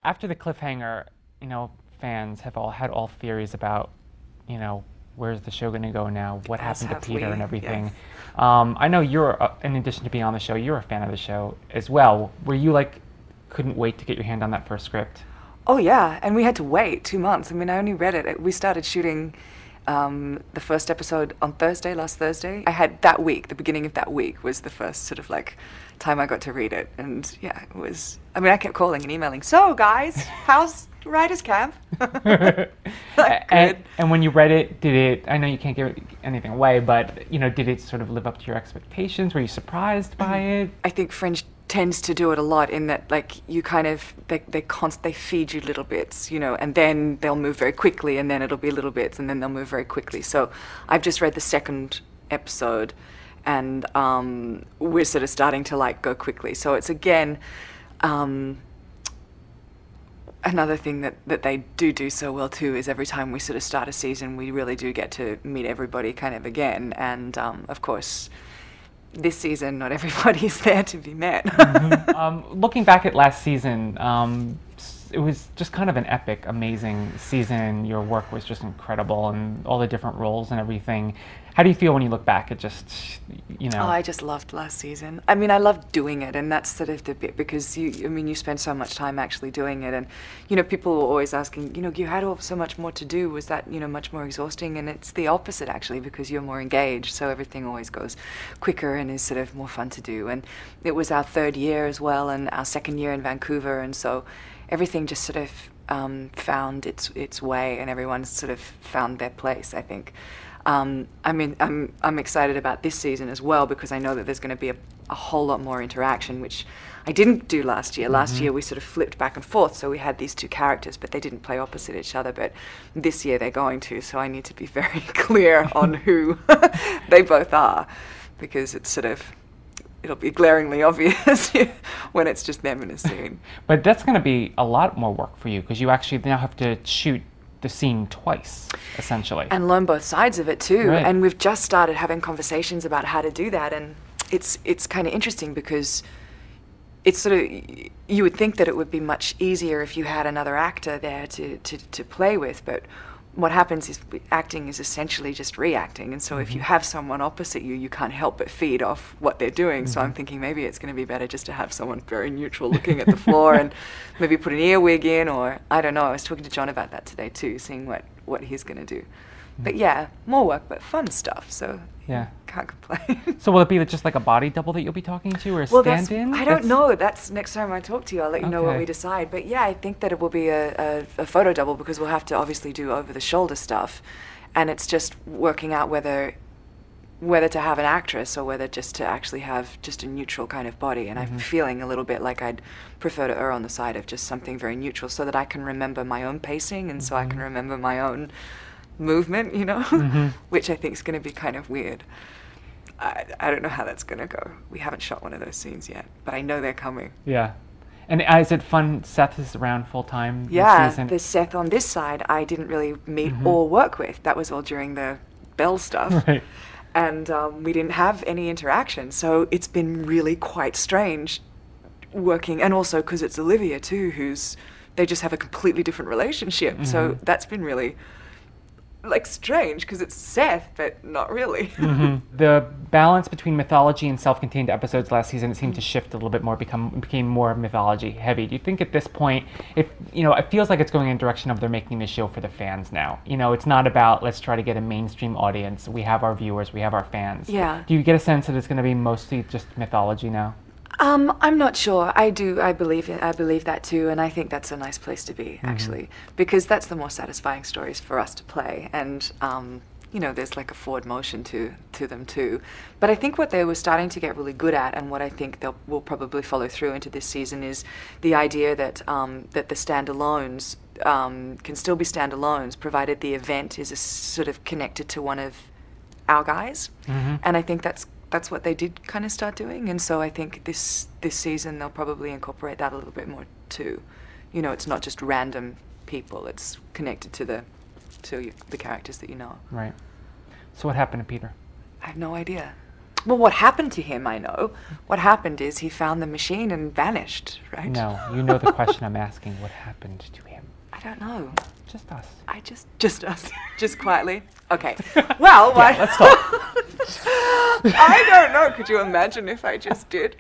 After the cliffhanger, fans have all had all theories about, where's the show going to go now? What As happened to have Peter we, and everything? yes. I know you're, in addition to being on the show, you're a fan of the show as well. Were you like, couldn't wait to get your hand on that first script? Oh yeah, and we had to wait 2 months. I mean, I only read it. We started shooting the first episode on Thursday, last Thursday. I had that week, the beginning of that week was the first sort of like time I got to read it. And yeah, it was, I mean, I kept calling and emailing. So guys, how's writer's camp? Like, good. And when you read it, I know you can't give anything away, but, did it sort of live up to your expectations? Were you surprised by it? I think Fringe tends to do it a lot in that, like, you kind of they feed you little bits, and then they'll move very quickly, and then it'll be little bits, and then they'll move very quickly. So I've just read the second episode, and we're sort of starting to like go quickly. So it's again another thing that they do so well too is every time we sort of start a season, we really do get to meet everybody kind of again, and of course, this season, not everybody's there to be met. Looking back at last season, it was just kind of an epic, amazing season. Your work was just incredible, and all the different roles and everything. How do you feel when you look back at just, Oh, I just loved last season. I mean, I loved doing it, and that's sort of the bit, because you spend so much time actually doing it, and, people were always asking, you had so much more to do, was that, much more exhausting? And it's the opposite, actually, because you're more engaged, so everything always goes quicker and is sort of more fun to do. And it was our third year as well, and our second year in Vancouver, and so everything just sort of found its way, and everyone sort of found their place, I think. I mean, I'm excited about this season as well, because I know that there's going to be a whole lot more interaction, which I didn't do last year. Last year we sort of flipped back and forth, so we had these two characters, but they didn't play opposite each other. But this year they're going to, so I need to be very clear on who they both are, because it'll be glaringly obvious when it's just them in a scene. But that's going to be a lot more work for you, because you actually now have to shoot the scene twice, essentially. And learn both sides of it too. Right. And we've just started having conversations about how to do that, and it's kind of interesting, because it's sort of, you would think that it would be much easier if you had another actor there to play with, but what happens is acting is essentially just reacting, and so if you have someone opposite you, you can't help but feed off what they're doing. So I'm thinking maybe it's going to be better just to have someone very neutral looking at the floor and maybe put an earwig in, or I don't know. I was talking to John about that today too, seeing what he's going to do. But yeah, more work, but fun stuff, so Yeah. can't complain. So will it be just like a body double that you'll be talking to, or a Well, stand-in? I don't know. That's next time I talk to you. I'll let you know what Okay. we decide. But yeah, I think that it will be a photo double, because we'll have to obviously do over-the-shoulder stuff, and it's just working out whether to have an actress or whether just to actually have just a neutral kind of body. And I'm feeling a little bit like I'd prefer to err on the side of just something very neutral, so that I can remember my own pacing, and so I can remember my own movement, which I think is going to be kind of weird. I don't know how that's going to go. We haven't shot one of those scenes yet, but I know they're coming. Yeah. And is it fun? Seth is around full-time this Yeah, season? the Seth on this side I didn't really meet or work with. That was all during the Bell stuff. Right. And we didn't have any interaction, so it's been really quite strange working, and also because it's Olivia too, they just have a completely different relationship. So that's been really like strange, because it's Seth, but not really. The balance between mythology and self-contained episodes last season, it seemed to shift a little bit more, became more mythology heavy. Do you think at this point, if it feels like it's going in a direction of they're making the show for the fans now? It's not about let's try to get a mainstream audience. We have our viewers, we have our fans. Yeah. Do you get a sense that it's going to be mostly just mythology now? I'm not sure. I believe it. I believe that too, and I think that's a nice place to be, actually, because that's the more satisfying stories for us to play, and there's like a forward motion to them too. But I think what they were starting to get really good at, and what I think will probably follow through into this season, is the idea that that the standalones can still be standalones, provided the event is sort of connected to one of our guys, and I think that's what they did kind of start doing, and so I think this season they'll probably incorporate that a little bit more too. It's not just random people; it's connected to the characters that you know. Right. So what happened to Peter? I have no idea. Well, what happened to him, I know. What happened is he found the machine and vanished, right? No, you know the question I'm asking. What happened to him? I don't know. Just us. Just us. Just quietly. Okay. Well, why? Yeah, let's talk. I don't know. Could you imagine if I just did?